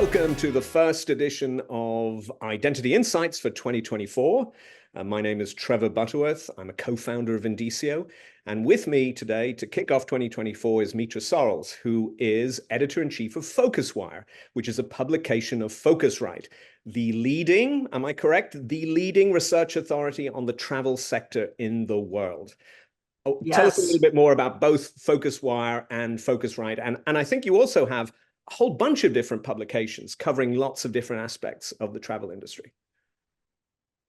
Welcome to the first edition of Identity Insights for 2024. My name is Trevor Butterworth. I'm a co-founder of Indicio. And with me today to kick off 2024 is Mitra Sorrells, who is editor-in-chief of PhocusWire, which is a publication of Focusrite, the leading, am I correct, the leading research authority on the travel sector in the world. Yes. Tell us a little bit more about both PhocusWire and Focusrite. And I think you also have a whole bunch of different publications covering lots of different aspects of the travel industry.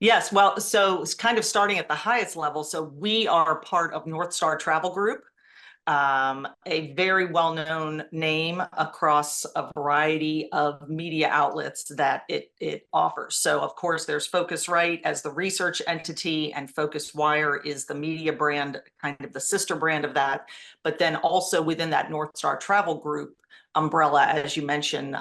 Yes, well, so it's kind of starting at the highest level. So we are part of North Star Travel Group, a very well-known name across a variety of media outlets that it offers. So of course, there's Focusrite as the research entity, and FocusWire is the media brand, kind of the sister brand of that. But then also within that North Star Travel Group umbrella, as you mentioned,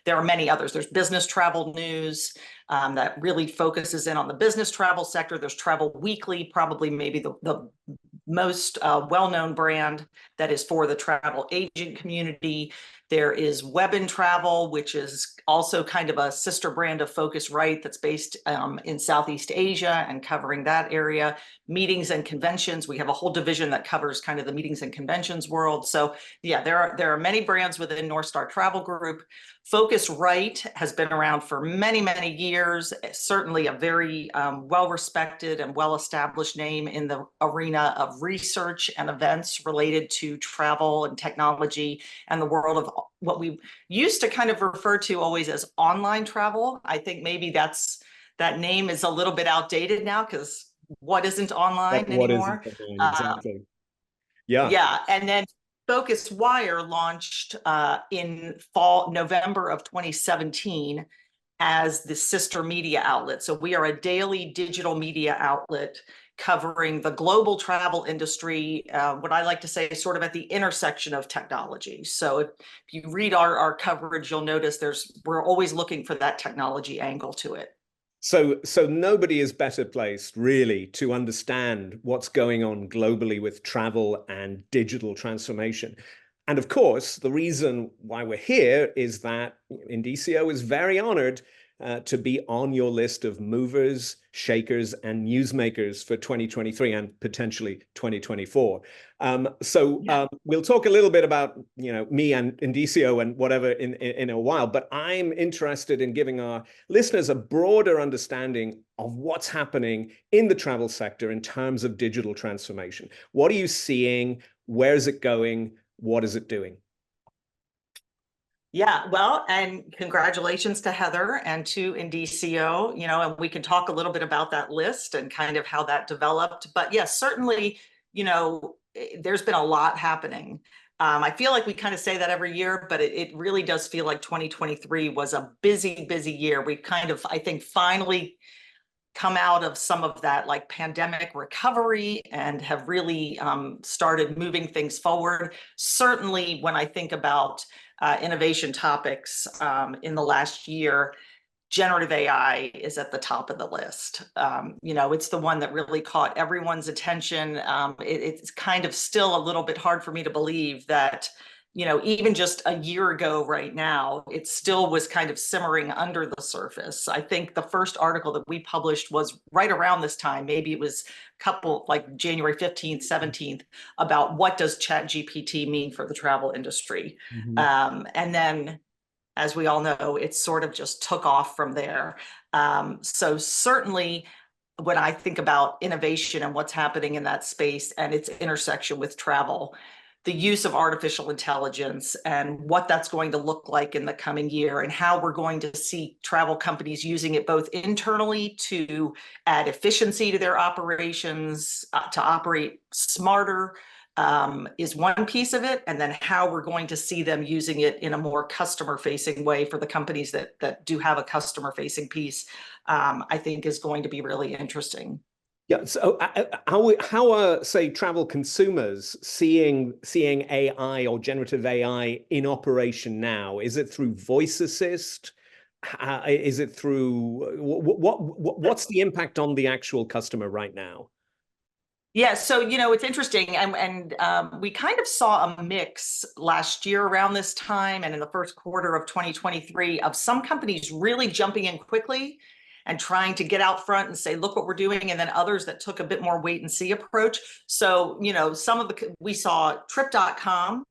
there are many others. There's Business Travel News that really focuses in on the business travel sector. There's Travel Weekly, probably maybe the most well-known brand that is for the travel agent community. There is Web and Travel, which is also kind of a sister brand of Focusrite that's based in Southeast Asia and covering that area. Meetings and Conventions, we have a whole division that covers kind of the meetings and conventions world. So yeah, there are many brands within North Star Travel Group. Focusrite has been around for many, many years, certainly a very well-respected and well-established name in the arena of research and events related to travel and technology and the world of what we used to kind of refer to always as online travel. I think maybe that name is a little bit outdated now, because what isn't online anymore? Exactly. Yeah. Yeah, and then FocusWire launched in November of 2017 as the sister media outlet. So we are a daily digital media outlet covering the global travel industry, what I like to say is sort of at the intersection of technology. So if you read our coverage, you'll notice we're always looking for that technology angle to it. So nobody is better placed, really, to understand what's going on globally with travel and digital transformation. And of course, the reason why we're here is that Indicio is very honored to be on your list of movers, shakers, and newsmakers for 2023 and potentially 2024. We'll talk a little bit about me and Indicio and whatever in a while, but I'm interested in giving our listeners a broader understanding of what's happening in the travel sector in terms of digital transformation. What are you seeing? Where is it going? What is it doing? Yeah, well, and congratulations to Heather and to Indicio, and we can talk a little bit about that list and kind of how that developed. But yes, certainly, there's been a lot happening. I feel like we kind of say that every year, but it really does feel like 2023 was a busy, busy year. We kind of, I think, finally come out of some of that like pandemic recovery and have really started moving things forward. Certainly when I think about innovation topics in the last year, generative AI is at the top of the list. It's the one that really caught everyone's attention. It's kind of still a little bit hard for me to believe that even just a year ago right now, it still was kind of simmering under the surface. I think the first article that we published was right around this time. Maybe it was a couple, like January 15th, 17th, about what does ChatGPT mean for the travel industry. Mm-hmm. And then, as we all know, it sort of just took off from there. So certainly, when I think about innovation and what's happening in that space and its intersection with travel, the use of artificial intelligence and what that's going to look like in the coming year, and how we're going to see travel companies using it both internally to add efficiency to their operations, to operate smarter, is one piece of it. And then how we're going to see them using it in a more customer-facing way for the companies that do have a customer-facing piece, I think is going to be really interesting. Yeah. So how are, say, travel consumers seeing AI or generative AI in operation now? Is it through voice assist? Is it through what's the impact on the actual customer right now? Yeah, so it's interesting, and we kind of saw a mix last year around this time, and in the first quarter of 2023, of some companies really jumping in quickly and trying to get out front and say, "Look what we're doing," and then others that took a bit more wait and see approach. So we saw Trip.com.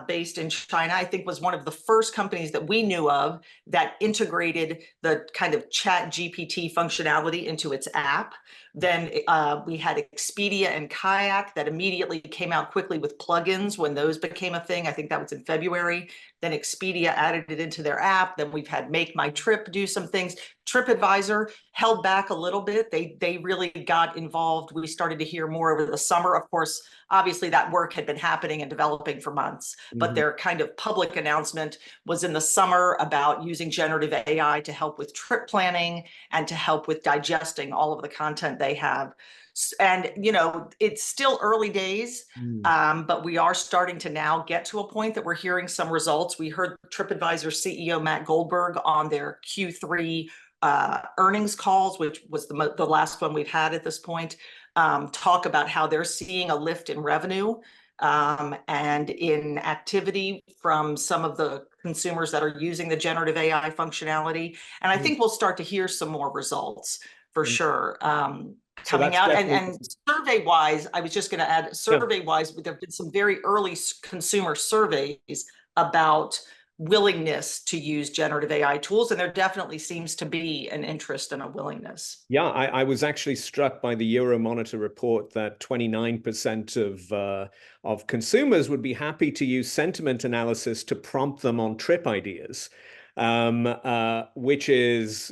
Based in China, I think was one of the first companies that we knew of that integrated the kind of chat GPT functionality into its app. Then we had Expedia and Kayak that immediately came out quickly with plugins when those became a thing. I think that was in February. Then Expedia added it into their app. Then we've had Make My Trip do some things. TripAdvisor held back a little bit. They really got involved. We started to hear more over the summer. Of course, obviously that work had been happening and developing for months, but their kind of public announcement was in the summer about using generative AI to help with trip planning and to help with digesting all of the content they have. And, it's still early days, but we are starting to now get to a point that we're hearing some results. We heard TripAdvisor CEO Matt Goldberg on their Q3 earnings calls, which was the last one we've had at this point, talk about how they're seeing a lift in revenue and in activity from some of the consumers that are using the generative AI functionality. And I think we'll start to hear some more results for sure coming out. And survey-wise, I was just going to add, survey-wise, there have been some very early consumer surveys about willingness to use generative AI tools, and there definitely seems to be an interest and a willingness. Yeah, I was actually struck by the Euromonitor report that 29% of consumers would be happy to use sentiment analysis to prompt them on trip ideas, which is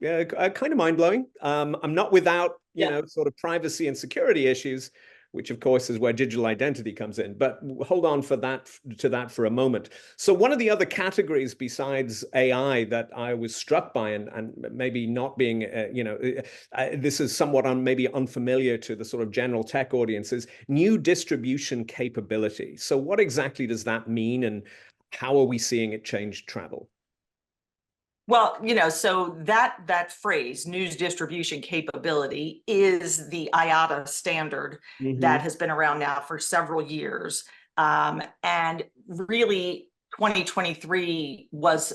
kind of mind-blowing. I'm not without sort of privacy and security issues, which of course is where digital identity comes in. But hold on to that for a moment. So one of the other categories besides AI that I was struck by, and maybe not being, this is somewhat maybe unfamiliar to the sort of general tech audience, is new distribution capability. So what exactly does that mean, and how are we seeing it change travel? Well, so that phrase, news distribution capability, is the IATA standard that has been around now for several years. And really, 2023 was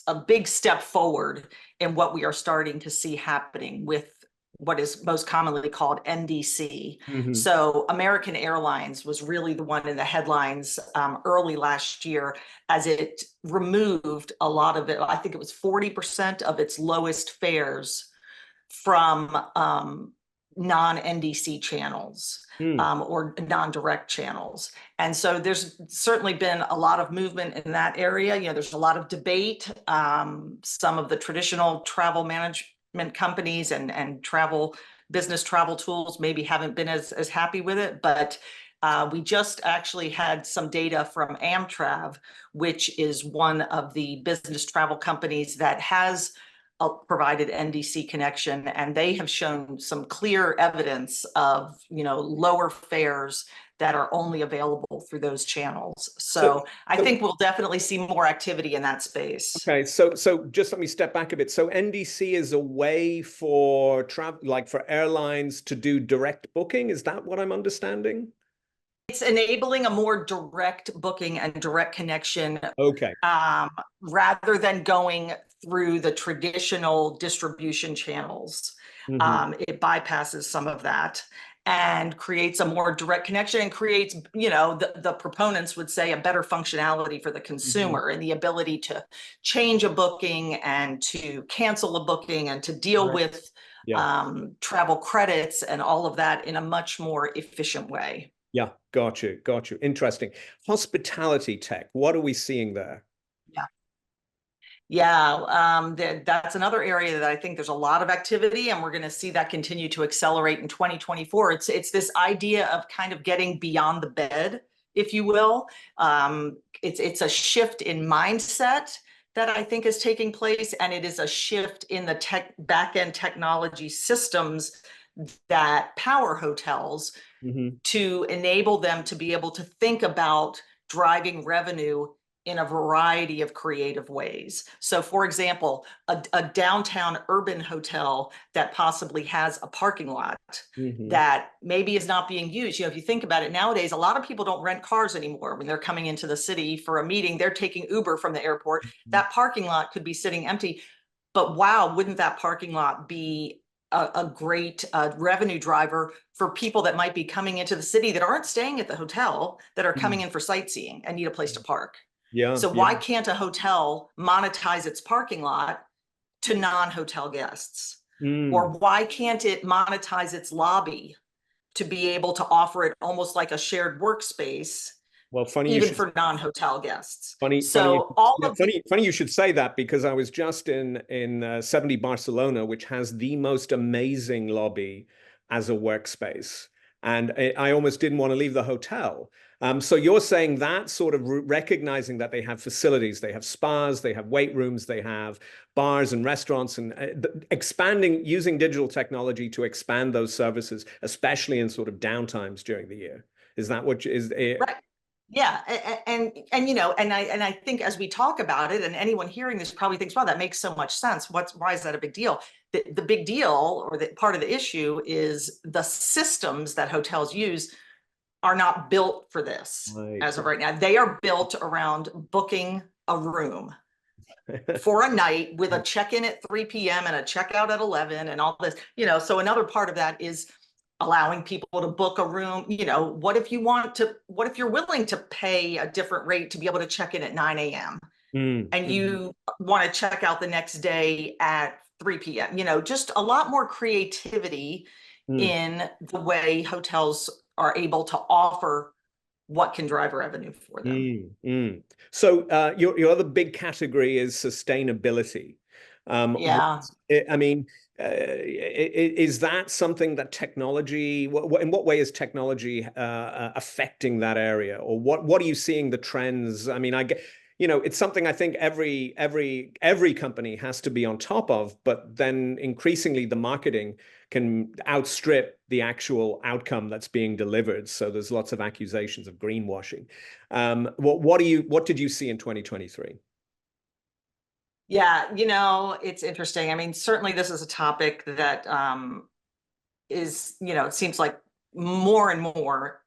a big step forward in what we are starting to see happening with what is most commonly called NDC. So American Airlines was really the one in the headlines early last year, as it removed a lot of it. I think it was 40% of its lowest fares from non-NDC channels or non-direct channels. And so there's certainly been a lot of movement in that area. There's a lot of debate. Some of the traditional travel management companies and business travel tools maybe haven't been as happy with it, but we just actually had some data from Amtrav, which is one of the business travel companies that has provided NDC connection, and they have shown some clear evidence of lower fares that are only available through those channels. So I think we'll definitely see more activity in that space. Okay, so just let me step back a bit. So NDC is a way for travel, like for airlines to do direct booking. Is that what I'm understanding? It's enabling a more direct booking and direct connection. Okay. Rather than going through the traditional distribution channels. It bypasses some of that and creates a more direct connection, and creates, the proponents would say, a better functionality for the consumer and the ability to change a booking and to cancel a booking and to deal with travel credits and all of that in a much more efficient way. Yeah, got you. Interesting. Hospitality tech, what are we seeing there? That's another area that I think there's a lot of activity, and we're going to see that continue to accelerate in 2024. It's this idea of kind of getting beyond the bed, if you will. It's a shift in mindset that I think is taking place, and it is a shift in the back-end technology systems that power hotels to enable them to be able to think about driving revenue in a variety of creative ways. So for example, a downtown urban hotel that possibly has a parking lot that maybe is not being used. If you think about it nowadays, a lot of people don't rent cars anymore. When they're coming into the city for a meeting, they're taking Uber from the airport. That parking lot could be sitting empty. But wow, wouldn't that parking lot be a great revenue driver for people that might be coming into the city that aren't staying at the hotel, that are coming in for sightseeing and need a place to park? Yeah. So why can't a hotel monetize its parking lot to non-hotel guests? Or why can't it monetize its lobby to be able to offer it almost like a shared workspace, Well, funny you even should for non-hotel guests? funny So all of funny you should say that, because I was just in 70 Barcelona, which has the most amazing lobby as a workspace, and I almost didn't want to leave the hotel. So you're saying that sort of recognizing that they have facilities, they have spas, they have weight rooms, they have bars and restaurants, and expanding, using digital technology to expand those services, especially in sort of downtimes during the year. Is that what is it? right. Yeah, and I think as we talk about it, and anyone hearing this probably thinks, wow, that makes so much sense. Why is that a big deal? The big deal, or the part of the issue, is the systems that hotels use are not built for this as of right now. They are built around booking a room for a night with a check-in at 3 p.m. and a checkout at 11 and all this. So another part of that is allowing people to book a room. What if you're willing to pay a different rate to be able to check in at 9 a.m. and you want to check out the next day at 3 p.m. Just a lot more creativity in the way hotels are able to offer what can drive revenue for them. So your other big category is sustainability. Yeah. I mean, is that something that technology, in what way is technology affecting that area? Or what are you seeing the trends? I mean, it's something I think every company has to be on top of, but then increasingly the marketing can outstrip the actual outcome that's being delivered. So there's lots of accusations of greenwashing. What did you see in 2023? Yeah, it's interesting. I mean, certainly this is a topic that is, it seems like more and more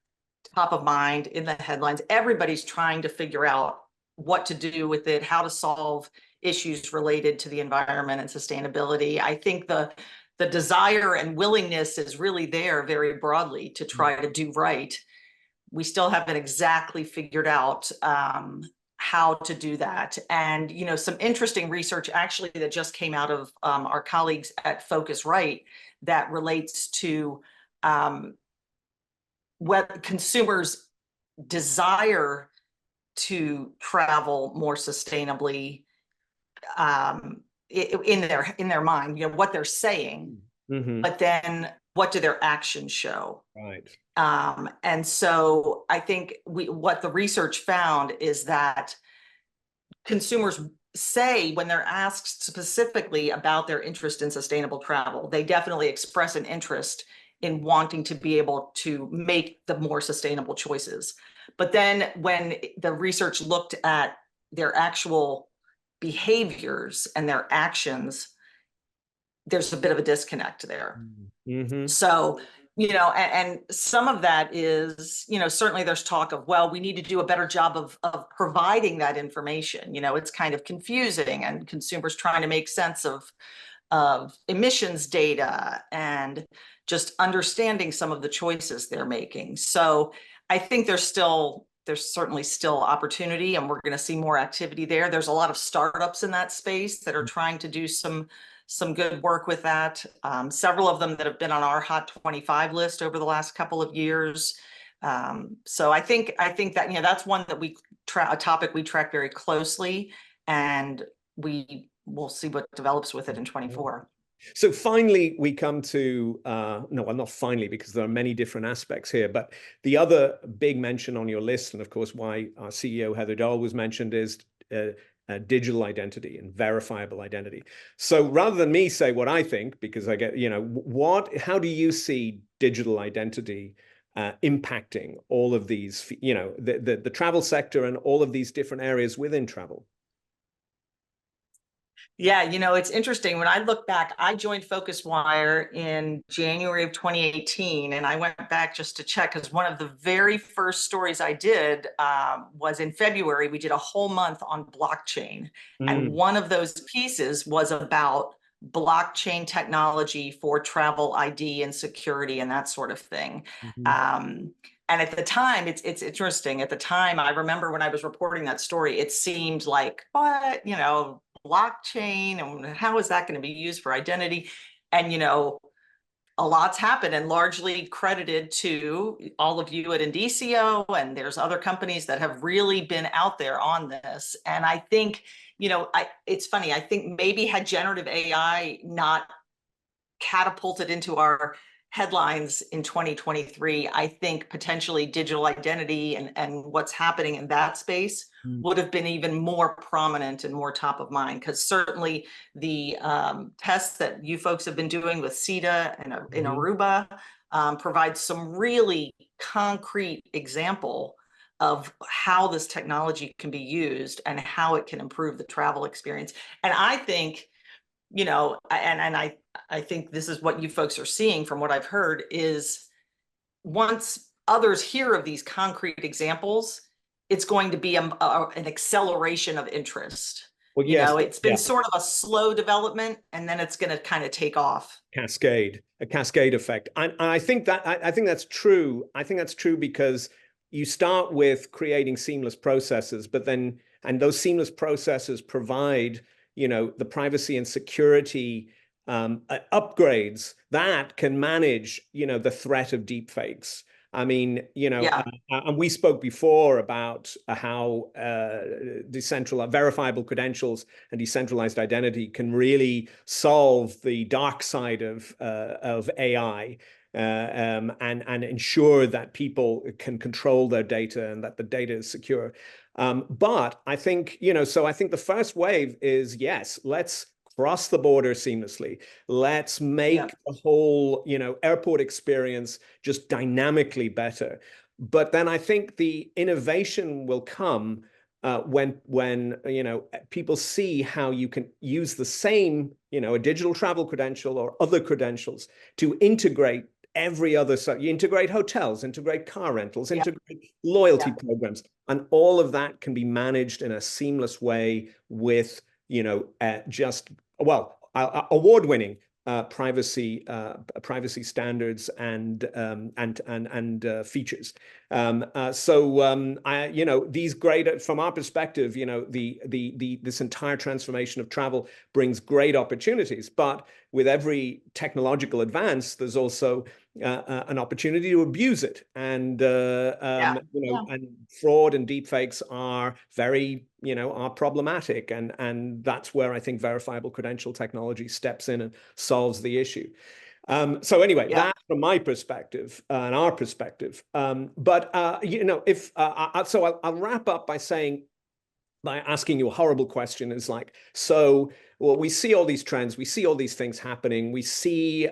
top of mind in the headlines. Everybody's trying to figure out what to do with it, how to solve issues related to the environment and sustainability. I think the desire and willingness is really there very broadly to try to do right. We still haven't exactly figured out how to do that. And, some interesting research actually that just came out of our colleagues at PhocusWire's that relates to what consumers desire to travel more sustainably in their mind, what they're saying, but then what do their actions show? Right. And so I think what the research found is that consumers say, when they're asked specifically about their interest in sustainable travel, they definitely express an interest in wanting to be able to make the more sustainable choices. But then when the research looked at their actual behaviors and their actions, there's a bit of a disconnect there. So, and some of that is, certainly there's talk of, well, we need to do a better job of providing that information. It's kind of confusing, and consumers trying to make sense of emissions data and just understanding some of the choices they're making. So I think there's certainly still opportunity, and we're going to see more activity there. There's a lot of startups in that space that are trying to do some good work with that. Several of them that have been on our Hot 25 list over the last couple of years. So I think that, that's one that a topic we track very closely, and we'll see what develops with it in 24. So finally, we come to, no, well, not finally, because there are many different aspects here, but the other big mention on your list, and of course, why our CEO Heather Dahl was mentioned, is digital identity and verifiable identity. So rather than me say what I think, because I get, how do you see digital identity impacting all of these, the travel sector and all of these different areas within travel? Yeah, it's interesting. When I look back, I joined PhocusWire in January of 2018, and I went back just to check because one of the very first stories I did was in February. We did a whole month on blockchain, and one of those pieces was about blockchain technology for travel ID and security and that sort of thing. And at the time, it's interesting. At the time, I remember when I was reporting that story, it seemed like, what, blockchain, and how is that going to be used for identity? And, a lot's happened, and largely credited to all of you at Indicio, and there's other companies that have really been out there on this. And I think, it's funny, I think maybe had generative AI not catapulted into our headlines in 2023, I think potentially digital identity and what's happening in that space would have been even more prominent and more top of mind, because certainly the tests that you folks have been doing with CETA and in Aruba provides some really concrete example of how this technology can be used and how it can improve the travel experience. And I think, I think this is what you folks are seeing from what I've heard, is once others hear of these concrete examples, it's going to be an acceleration of interest. Well, yes, it's been sort of a slow development, and then it's going to kind of take off. A cascade effect. And I think that's true. I think that's true because you start with creating seamless processes, and those seamless processes provide, the privacy and security upgrades that can manage, the threat of deepfakes. I mean, and we spoke before about how verifiable credentials and decentralized identity can really solve the dark side of AI. And ensure that people can control their data and that the data is secure. But I think, so I think the first wave is, yes, let's cross the border seamlessly. Let's make the whole, airport experience just dynamically better. But then I think the innovation will come when people see how you can use the same, a digital travel credential or other credentials to integrate every other side. You integrate hotels, integrate car rentals, integrate loyalty programs, and all of that can be managed in a seamless way with, award-winning privacy standards and features. These great, from our perspective, this entire transformation of travel brings great opportunities, but with every technological advance, there's also an opportunity to abuse it, and and fraud and deepfakes are very, are problematic, and that's where I think verifiable credential technology steps in and solves the issue. So anyway, that's from my perspective and our perspective. I'll wrap up by asking you a horrible question. Is like, we see all these trends, we see all these things happening, we see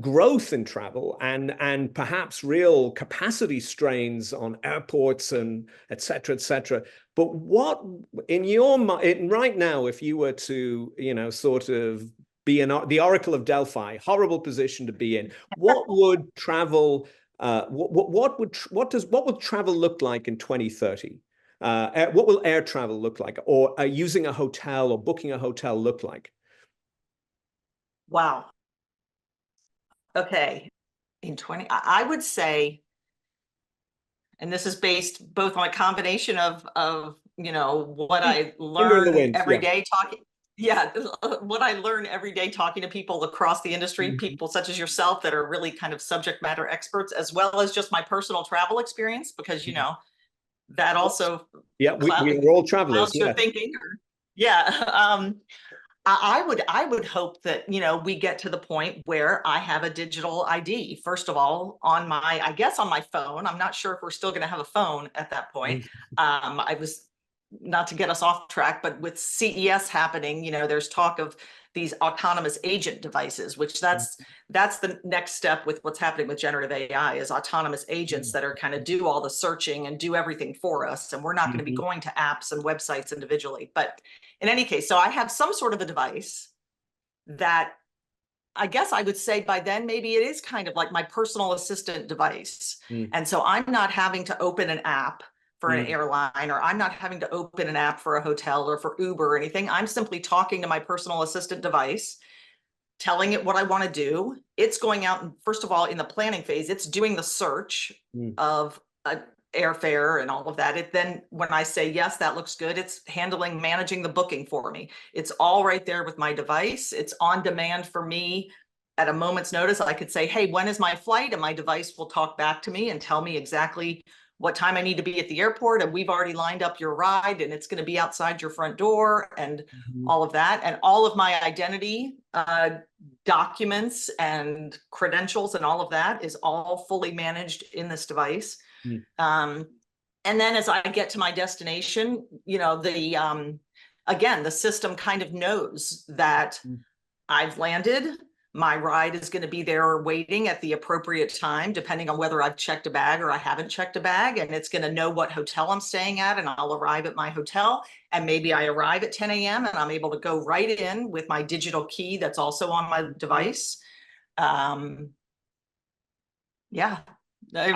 growth in travel and perhaps real capacity strains on airports and et cetera. But what, in your mind right now, if you were to, sort of be the Oracle of Delphi, horrible position to be in, what would travel, what would travel look like in 2030? What will air travel look like, or using a hotel or booking a hotel look like? Wow. Okay, I would say, and this is based both on a combination of what I learn every day talking. What I learn every day talking to people across the industry, people such as yourself that are really kind of subject matter experts, as well as just my personal travel experience, because that also we're all travelers. Your thinking. I would hope that, we get to the point where I have a digital ID, first of all, on my phone. I'm not sure if we're still going to have a phone at that point. I was, not to get us off track, but with CES happening, there's talk of these autonomous agent devices, which that's the next step with what's happening with generative AI, is autonomous agents that are kind of do all the searching and do everything for us. And we're not going to be going to apps and websites individually. But in any case, so I have some sort of a device that I guess I would say by then, maybe it is kind of like my personal assistant device. And so I'm not having to open an app for an airline, or I'm not having to open an app for a hotel or for Uber or anything. I'm simply talking to my personal assistant device, telling it what I want to do. It's going out and, first of all, in the planning phase, it's doing the search of a airfare and all of that. It then, when I say, yes, that looks good, it's managing the booking for me. It's all right there with my device. It's on demand for me. At a moment's notice, I could say, hey, when is my flight? And my device will talk back to me and tell me exactly what time I need to be at the airport. And we've already lined up your ride, and it's going to be outside your front door, and all of that. And all of my identity documents and credentials and all of that is all fully managed in this device. And then as I get to my destination, you know, again, the system kind of knows that I've landed. My ride is going to be there waiting at the appropriate time, depending on whether I've checked a bag or I haven't checked a bag. And it's going to know what hotel I'm staying at, and I'll arrive at my hotel. And maybe I arrive at 10 a.m. and I'm able to go right in with my digital key that's also on my device. Yeah.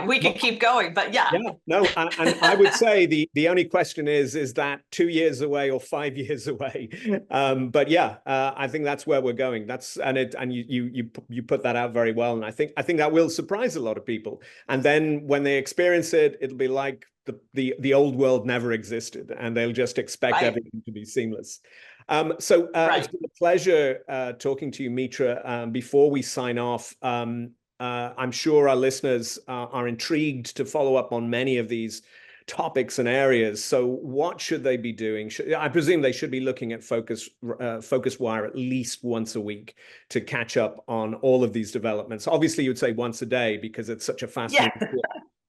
We can keep going, but yeah. No, and I would say the only question is that 2 years away or 5 years away? But yeah, I think that's where we're going. And you put that out very well, and I think that will surprise a lot of people. And then when they experience it, it'll be like the old world never existed, and they'll just expect everything to be seamless. It's been a pleasure talking to you, Mitra. Before we sign off, I'm sure our listeners are intrigued to follow up on many of these topics and areas. So what should they be doing? I presume they should be looking at PhocusWire at least once a week to catch up on all of these developments. Obviously, you'd say once a day because it's such a fascinating field.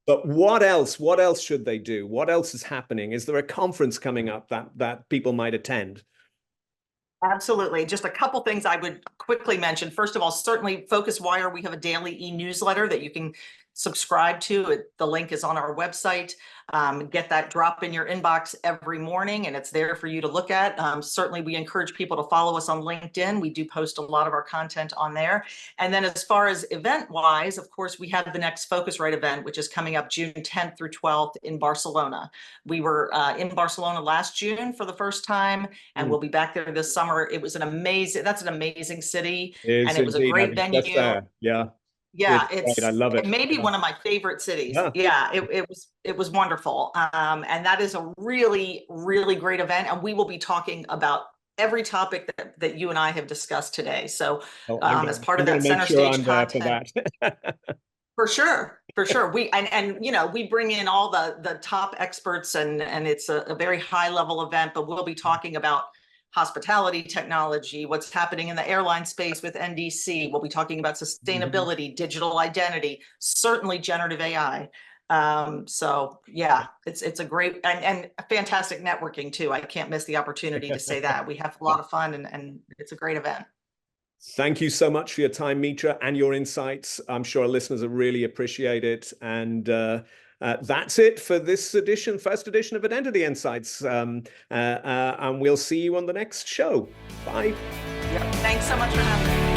But what else? What else should they do? What else is happening? Is there a conference coming up that people might attend? Absolutely. Just a couple things I would quickly mention. First of all, certainly PhocusWire, we have a daily e-newsletter that you can subscribe to. The link is on our website. Get that drop in your inbox every morning, and it's there for you to look at. Certainly, we encourage people to follow us on LinkedIn. We do post a lot of our content on there. And then as far as event-wise, of course, we have the next Focusrite event, which is coming up June 10th through 12th in Barcelona. We were in Barcelona last June for the first time, and we'll be back there this summer. That's an amazing city, and it was a great venue. Yeah, I love it. It may be one of my favorite cities. It was wonderful. And that is a really, really great event. And we will be talking about every topic that you and I have discussed today. So as part of that center stage content. For sure. We we bring in all the top experts, and it's a very high level event, but we'll be talking about hospitality technology, what's happening in the airline space with NDC. We'll be talking about sustainability, digital identity, certainly generative AI. So yeah, it's a great and fantastic networking too. I can't miss the opportunity to say that. We have a lot of fun, and it's a great event. Thank you so much for your time, Mitra, and your insights. I'm sure our listeners will really appreciate it. And that's it for this first edition of Identity Insights. And we'll see you on the next show. Bye. Thanks so much for having me.